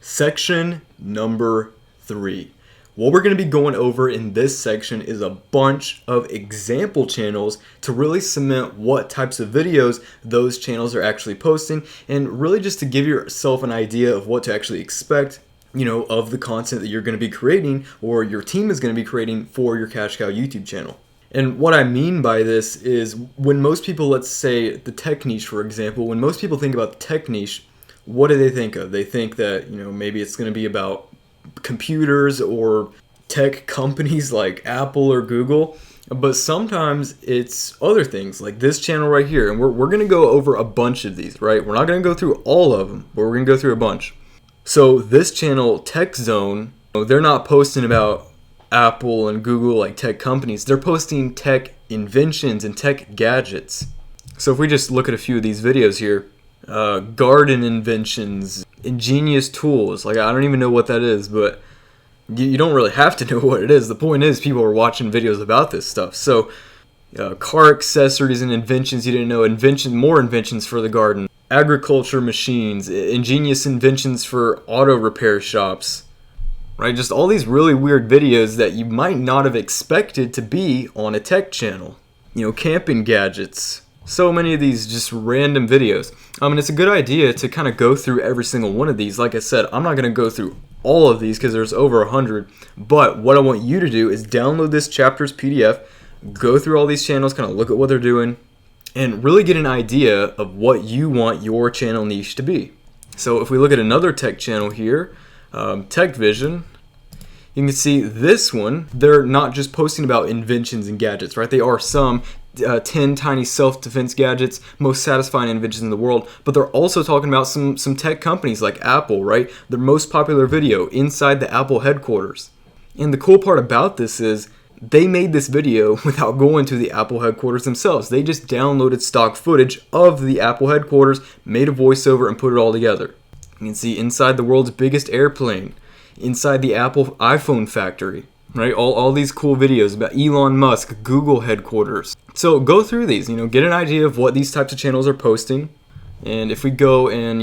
Section number 3. What we're going to be going over in this section is a bunch of example channels to really cement what types of videos those channels are actually posting, and really just to give yourself an idea of what to actually expect, of the content that you're going to be creating or your team is going to be creating for your Cash Cow YouTube channel. And what I mean by this is when most people, let's say the tech niche, for example, when most people think about the tech niche, what do they think of? They think that, maybe it's going to be about computers or tech companies like Apple or Google, but sometimes it's other things like this channel right here. And we're going to go over a bunch of these, right? We're not going to go through all of them, but we're going to go through a bunch. So this channel, Tech Zone, they're not posting about Apple and Google like tech companies. They're posting tech inventions and tech gadgets. So if we just look at a few of these videos here, garden inventions, ingenious tools. Like, I don't even know what that is, but you don't really have to know what it is. The point is people are watching videos about this stuff. So car accessories and inventions you didn't know, more inventions for the garden, agriculture machines, ingenious inventions for auto repair shops, right? Just all these really weird videos that you might not have expected to be on a tech channel. Camping gadgets. So many of these just random videos. And it's a good idea to kind of go through every single one of these. Like I said, I'm not going to go through all of these because there's over 100. But what I want you to do is download this chapter's PDF, go through all these channels, kind of look at what they're doing, and really get an idea of what you want your channel niche to be. So if we look at another tech channel here, Tech Vision, you can see this one, they're not just posting about inventions and gadgets, right? They are some 10 tiny self-defense gadgets, most satisfying inventions in the world, but they're also talking about some tech companies like Apple, right? Their most popular video, inside the Apple headquarters. And the cool part about this is they made this video without going to the Apple headquarters themselves. They just downloaded stock footage of the Apple headquarters, made a voiceover, and put it all together. You can see inside the world's biggest airplane, inside the Apple iPhone factory, right? All these cool videos about Elon Musk, Google headquarters. So go through these, get an idea of what these types of channels are posting. And if we go and,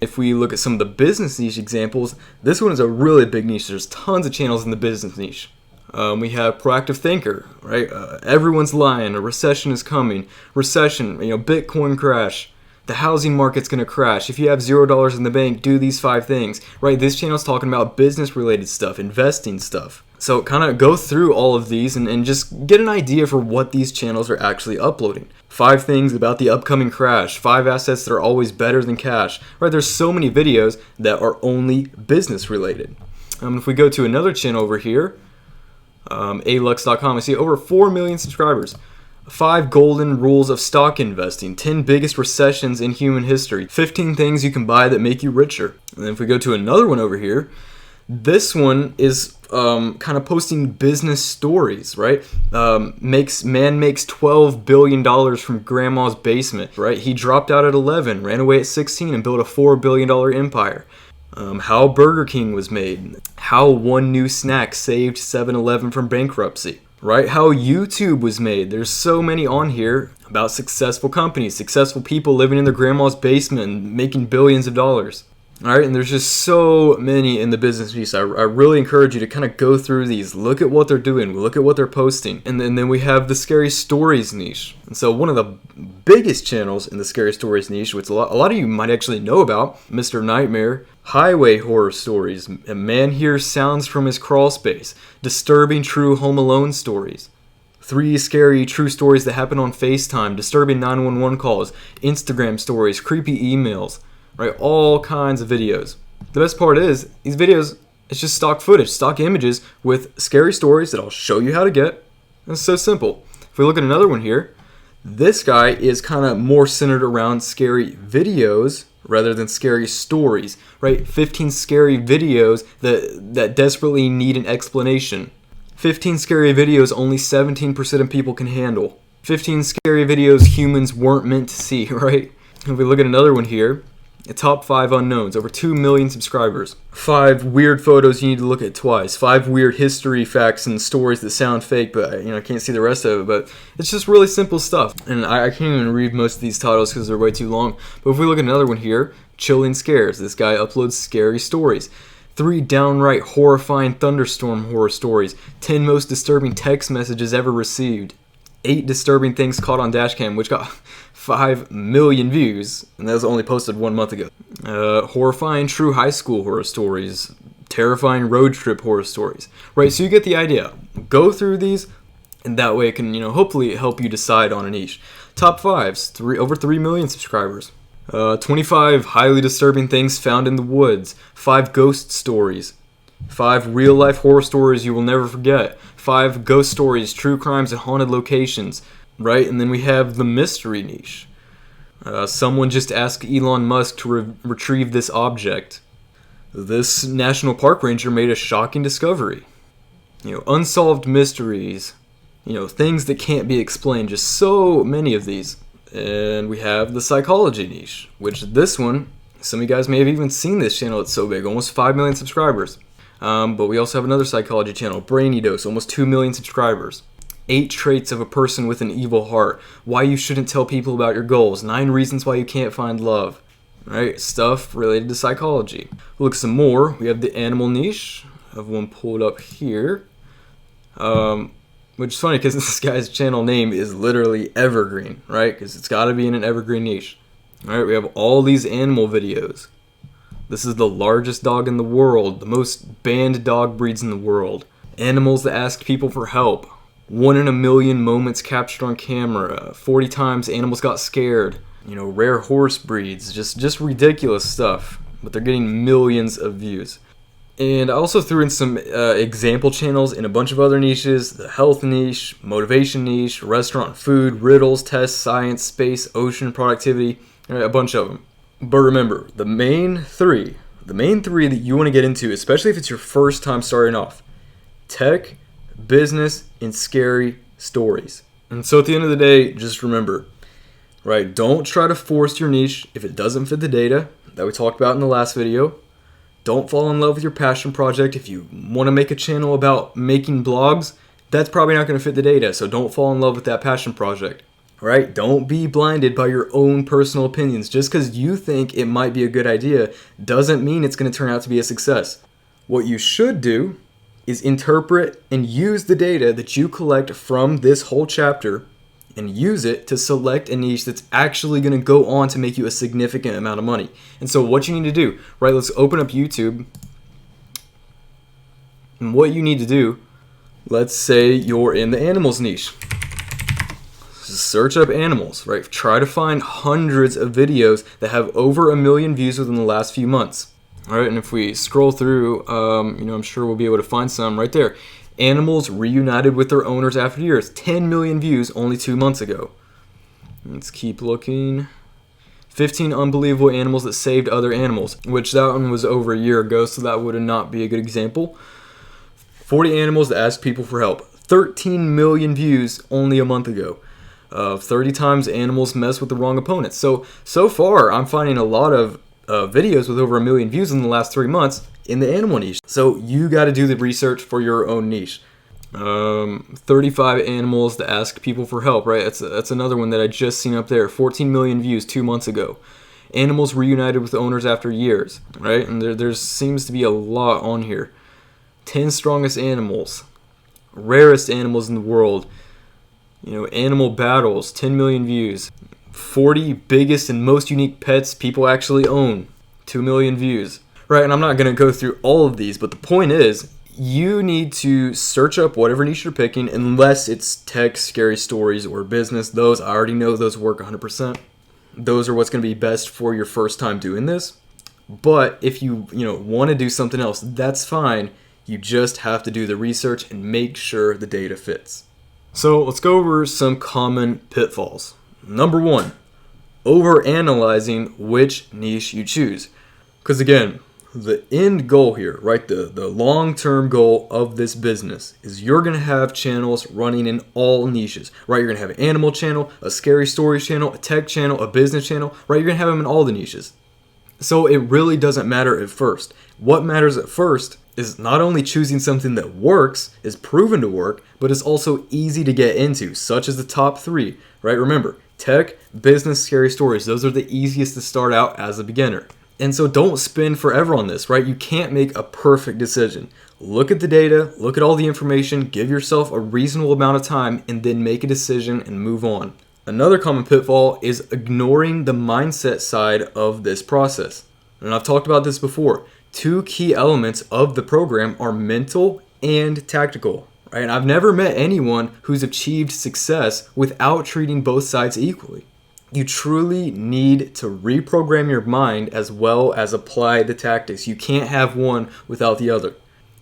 if we look at some of the business niche examples, this one is a really big niche. There's tons of channels in the business niche. We have Proactive Thinker, right? Everyone's lying. A recession is coming. Recession, Bitcoin crash. The housing market's going to crash. If you have $0 in the bank, do these 5 things, right? This channel's talking about business-related stuff, investing stuff. So kind of go through all of these and just get an idea for what these channels are actually uploading. 5 things about the upcoming crash. 5 assets that are always better than cash, right? There's so many videos that are only business-related. If we go to another channel over here, alux.com, I see over 4 million subscribers. 5 golden rules of stock investing, 10 biggest recessions in human history, 15 things you can buy that make you richer. And then if we go to another one over here, this one is kind of posting business stories, right? Man makes $12 billion from grandma's basement, right? He dropped out at 11, ran away at 16, and built a $4 billion empire. How Burger King was made, how one new snack saved 7-Eleven from bankruptcy. Right? How YouTube was made. There's so many on here about successful companies, successful people living in their grandma's basement and making billions of dollars. All right, and there's just so many in the business niche. I really encourage you to kind of go through these, look at what they're doing, look at what they're posting. And then we have the scary stories niche. And so one of the biggest channels in the scary stories niche, which a lot of you might actually know about, Mr. Nightmare, highway horror stories, a man hears sounds from his crawl space, disturbing true Home Alone stories, 3 scary true stories that happen on FaceTime, disturbing 911 calls, Instagram stories, creepy emails, right? All kinds of videos. The best part is, these videos, it's just stock footage, stock images with scary stories that I'll show you how to get. It's so simple. If we look at another one here, this guy is kind of more centered around scary videos rather than scary stories, right? 15 scary videos that desperately need an explanation. 15 scary videos only 17% of people can handle. 15 scary videos humans weren't meant to see, right? If we look at another one here, Top 5 unknowns, over 2 million subscribers. 5 weird photos you need to look at twice. 5 weird history facts and stories that sound fake, but I can't see the rest of it. But it's just really simple stuff. And I can't even read most of these titles because they're way too long. But if we look at another one here, Chilling Scares. This guy uploads scary stories. 3 downright horrifying thunderstorm horror stories. 10 most disturbing text messages ever received. 8 disturbing things caught on dashcam, which got 5 million views, and that was only posted 1 month ago. Horrifying true high school horror stories, terrifying road trip horror stories. Right, so you get the idea. Go through these, and that way it can, hopefully help you decide on a niche. Top 5s, over 3 million subscribers. 25 highly disturbing things found in the woods. 5 ghost stories. 5 real-life horror stories you will never forget. 5 ghost stories, true crimes, and haunted locations. Right, and then we have the mystery niche. Someone just asked Elon Musk to retrieve this object. This national park ranger made a shocking discovery. Unsolved mysteries. Things that can't be explained. Just so many of these. And we have the psychology niche, which this one, some of you guys may have even seen this channel. It's so big, almost 5 million subscribers. But we also have another psychology channel, Brainy Dose, almost 2 million subscribers. 8 traits of a person with an evil heart. Why you shouldn't tell people about your goals. 9 reasons why you can't find love. Right, stuff related to psychology. We'll look some more. We have the animal niche. I have one pulled up here. Which is funny because this guy's channel name is literally Evergreen, right? Because it's got to be in an evergreen niche. All right, we have all these animal videos. This is the largest dog in the world, the most banned dog breeds in the world. Animals that ask people for help. 1 in a million moments captured on camera. 40 times animals got scared. Rare horse breeds. Just ridiculous stuff. But they're getting millions of views. And I also threw in some example channels in a bunch of other niches. The health niche, motivation niche, restaurant food, riddles, tests, science, space, ocean, productivity. A bunch of them. But remember, the main three that you want to get into, especially if it's your first time starting off. Tech, business, and scary stories. And so at the end of the day, just remember, right, don't try to force your niche if it doesn't fit the data that we talked about in the last video. Don't fall in love with your passion project. If you want to make a channel about making blogs, that's probably not going to fit the data, so don't fall in love with that passion project. Right? Don't be blinded by your own personal opinions. Just because you think it might be a good idea doesn't mean it's going to turn out to be a success. What you should do is interpret and use the data that you collect from this whole chapter and use it to select a niche that's actually going to go on to make you a significant amount of money. And so what you need to do, right, let's open up YouTube. And what you need to do, let's say you're in the animals niche. Search up animals, right? Try to find hundreds of videos that have over 1 million views within the last few months. All right, and if we scroll through, I'm sure we'll be able to find some right there. Animals reunited with their owners after years. 10 million views only 2 months ago. Let's keep looking. 15 unbelievable animals that saved other animals, which that one was over a year ago, so that would not be a good example. 40 animals that asked people for help. 13 million views only a month ago. 30 times animals mess with the wrong opponents. So far, I'm finding a lot of videos with over 1 million views in the last 3 months in the animal niche. So you got to do the research for your own niche. 35 animals that ask people for help, right? That's another one that I just seen up there. 14 million views 2 months ago. Animals reunited with owners after years, right? And there seems to be a lot on here. 10 strongest animals. Rarest animals in the world. Animal battles, 10 million views. 40 biggest and most unique pets people actually own, 2 million views. Right, and I'm not going to go through all of these, but the point is, you need to search up whatever niche you're picking, unless it's tech, scary stories, or business. Those, I already know those work 100%. Those are what's going to be best for your first time doing this. But if you want to do something else, that's fine. You just have to do the research and make sure the data fits. So let's go over some common pitfalls. Number 1, overanalyzing which niche you choose. Because again, the end goal here, right, the long-term goal of this business is you're going to have channels running in all niches, right? You're going to have an animal channel, a scary stories channel, a tech channel, a business channel, right? You're going to have them in all the niches. So it really doesn't matter at first. What matters at first is not only choosing something that works, is proven to work, but is also easy to get into, such as the top 3, right? Remember, tech, business, scary stories. Those are the easiest to start out as a beginner. And so don't spend forever on this, right? You can't make a perfect decision. Look at the data, look at all the information, give yourself a reasonable amount of time, and then make a decision and move on. Another common pitfall is ignoring the mindset side of this process. And I've talked about this before. 2 key elements of the program are mental and tactical, right? And I've never met anyone who's achieved success without treating both sides equally. You truly need to reprogram your mind as well as apply the tactics. You can't have one without the other.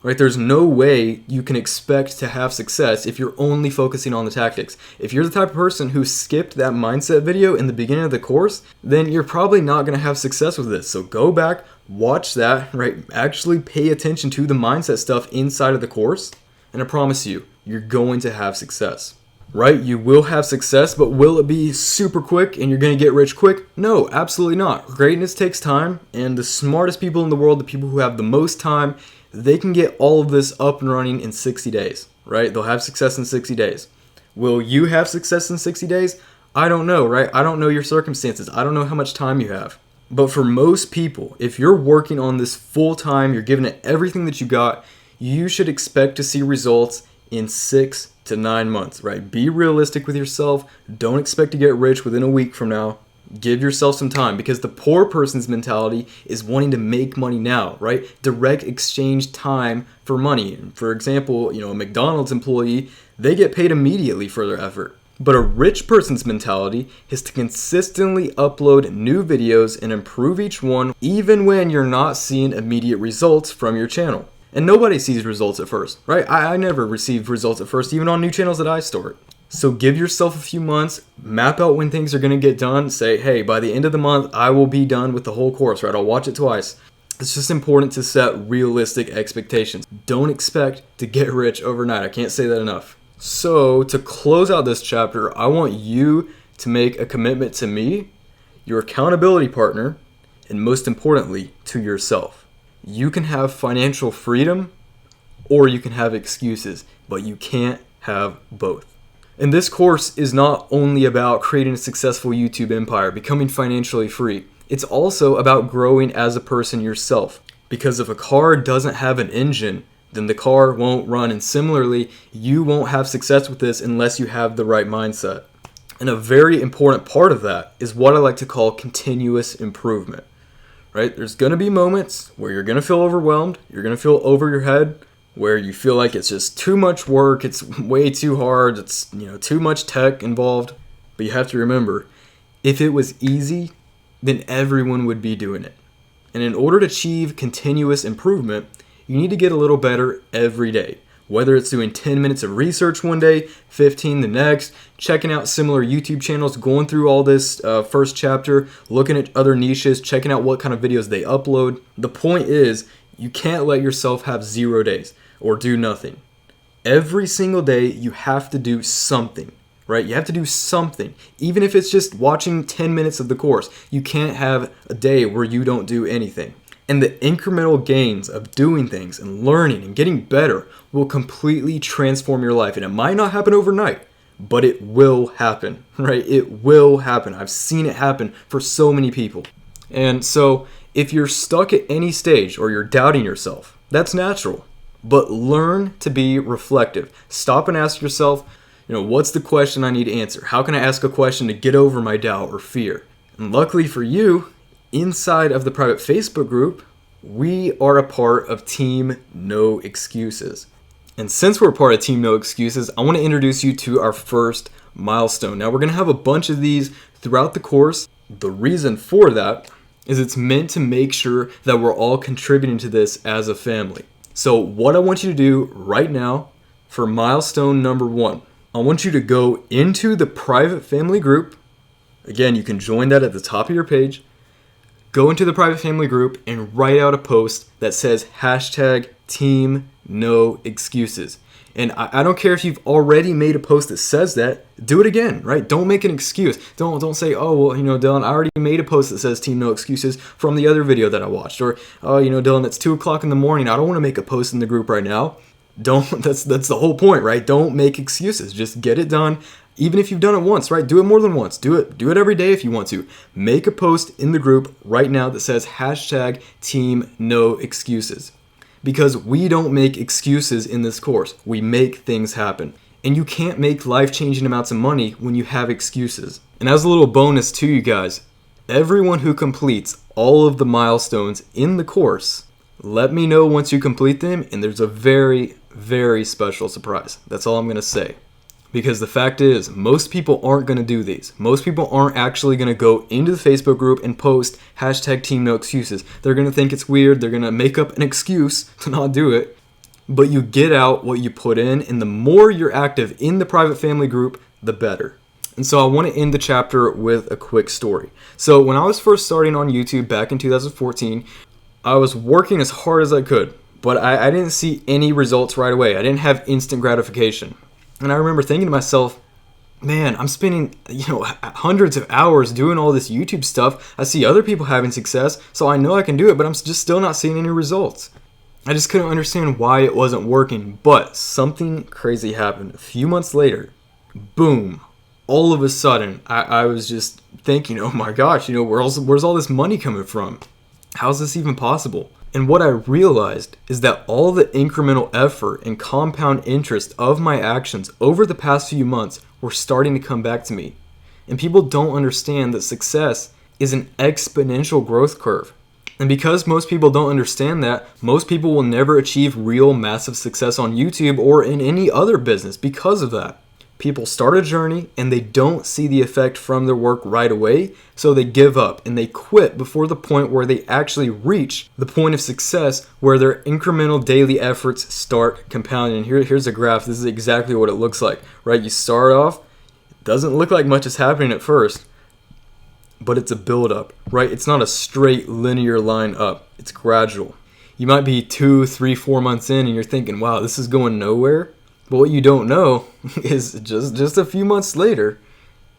Right? There's no way you can expect to have success if you're only focusing on the tactics. If you're the type of person who skipped that mindset video in the beginning of the course, then you're probably not going to have success with this. So go back, watch that, right? Actually pay attention to the mindset stuff inside of the course, and I promise you, you're going to have success. Right? You will have success, but will it be super quick and you're going to get rich quick? No, absolutely not. Greatness takes time, and the smartest people in the world, the people who have the most time, they can get all of this up and running in 60 days, right? They'll have success in 60 days. Will you have success in 60 days? I don't know, right? I don't know your circumstances. I don't know how much time you have. But for most people, if you're working on this full time, you're giving it everything that you got, you should expect to see results in 6 to 9 months, right? Be realistic with yourself. Don't expect to get rich within a week from now. Give yourself some time, because the poor person's mentality is wanting to make money now, right? Direct exchange time for money. For example, a McDonald's employee, they get paid immediately for their effort. But a rich person's mentality is to consistently upload new videos and improve each one, even when you're not seeing immediate results from your channel. And nobody sees results at first, right? I never received results at first, even on new channels that I start. So give yourself a few months, map out when things are going to get done, say, hey, by the end of the month, I will be done with the whole course, right? I'll watch it twice. It's just important to set realistic expectations. Don't expect to get rich overnight. I can't say that enough. So to close out this chapter, I want you to make a commitment to me, your accountability partner, and most importantly, to yourself. You can have financial freedom or you can have excuses, but you can't have both. And this course is not only about creating a successful YouTube empire, becoming financially free. It's also about growing as a person yourself. Because if a car doesn't have an engine, then the car won't run. And similarly, you won't have success with this unless you have the right mindset. And a very important part of that is what I like to call continuous improvement. Right? There's going to be moments where you're going to feel overwhelmed, you're going to feel over your head, where you feel like it's just too much work, it's way too hard, it's too much tech involved. But you have to remember, if it was easy, then everyone would be doing it. And in order to achieve continuous improvement, you need to get a little better every day. Whether it's doing 10 minutes of research one day, 15 the next, checking out similar YouTube channels, going through all this first chapter, looking at other niches, checking out what kind of videos they upload. The point is, you can't let yourself have 0 days or do nothing. Every single day, you have to do something, right? You have to do something. Even if it's just watching 10 minutes of the course, you can't have a day where you don't do anything. And the incremental gains of doing things and learning and getting better will completely transform your life. And it might not happen overnight, but it will happen, right? It will happen. I've seen it happen for so many people. And so if you're stuck at any stage or you're doubting yourself, that's natural. But learn to be reflective. Stop and ask yourself, what's the question I need to answer? How can I ask a question to get over my doubt or fear? And luckily for you, inside of the private Facebook group, we are a part of Team No Excuses. And since we're a part of Team No Excuses, I want to introduce you to our first milestone. Now, we're going to have a bunch of these throughout the course. The reason for that is it's meant to make sure that we're all contributing to this as a family. So what I want you to do right now for milestone number 1, I want you to go into the private family group. Again, you can join that at the top of your page. Go into the private family group and write out a post that says hashtag team no excuses. And I don't care if you've already made a post that says that, do it again, right? Don't make an excuse. Don't say, oh, well, Dylan, I already made a post that says team no excuses from the other video that I watched. Or, oh, Dylan, it's 2 o'clock in the morning. I don't want to make a post in the group right now. That's the whole point, right? Don't make excuses. Just get it done. Even if you've done it once, right? Do it more than once. Do it every day if you want to. Make a post in the group right now that says hashtag team no excuses. Because we don't make excuses in this course. We make things happen. And you can't make life-changing amounts of money when you have excuses. And as a little bonus to you guys, everyone who completes all of the milestones in the course, let me know once you complete them, and there's a very, very special surprise. That's all I'm going to say. Because the fact is, most people aren't going to do these. Most people aren't actually going to go into the Facebook group and post hashtag team no excuses. They're going to think it's weird. They're going to make up an excuse to not do it. But you get out what you put in, and the more you're active in the private family group, the better. And so I want to end the chapter with a quick story. So when I was first starting on YouTube back in 2014, I was working as hard as I could, but I didn't see any results right away. I didn't have instant gratification. And I remember thinking to myself, man, I'm spending, hundreds of hours doing all this YouTube stuff. I see other people having success, so I know I can do it, but I'm just still not seeing any results. I just couldn't understand why it wasn't working, but something crazy happened. A few months later, boom, all of a sudden, I was just thinking, oh my gosh, where's all this money coming from? How's this even possible? And what I realized is that all the incremental effort and compound interest of my actions over the past few months were starting to come back to me. And people don't understand that success is an exponential growth curve. And because most people don't understand that, most people will never achieve real massive success on YouTube or in any other business because of that. People start a journey and they don't see the effect from their work right away, so they give up and they quit before the point where they actually reach the point of success where their incremental daily efforts start compounding. And here's a graph. This is exactly what it looks like, right? You start off, it doesn't look like much is happening at first, but it's a build-up, right? It's not a straight linear line up. It's gradual. You might be 2, 3, 4 months in and you're thinking, wow, this is going nowhere. But what you don't know is just a few months later,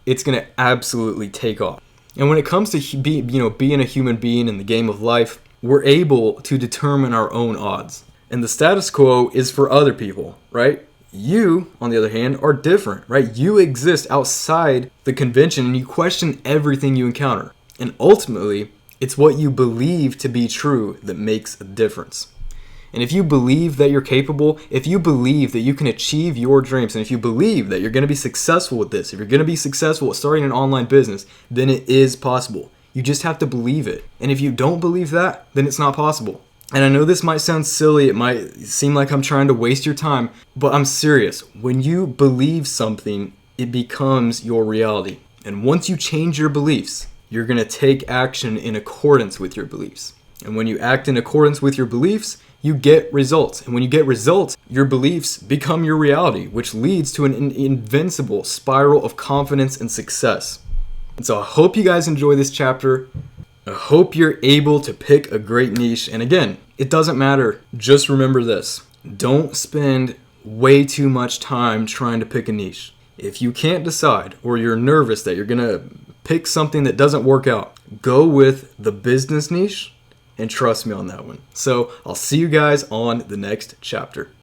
it's going to absolutely take off. And when it comes to being a human being in the game of life, we're able to determine our own odds. And the status quo is for other people, right? You, on the other hand, are different, right? You exist outside the convention and you question everything you encounter. And ultimately, it's what you believe to be true that makes a difference. And if you believe that you're capable, if you believe that you can achieve your dreams, and if you believe that you're going to be successful with this, if you're going to be successful at starting an online business, then it is possible. You just have to believe it. And if you don't believe that, then it's not possible. And I know this might sound silly, it might seem like I'm trying to waste your time, but I'm serious. When you believe something, it becomes your reality. And once you change your beliefs, you're going to take action in accordance with your beliefs. And when you act in accordance with your beliefs, you get results. And when you get results, your beliefs become your reality, which leads to an invincible spiral of confidence and success. And so I hope you guys enjoy this chapter. I hope you're able to pick a great niche. And again, it doesn't matter. Just remember this. Don't spend way too much time trying to pick a niche. If you can't decide, or you're nervous that you're going to pick something that doesn't work out, go with the business niche and trust me on that one. So I'll see you guys on the next chapter.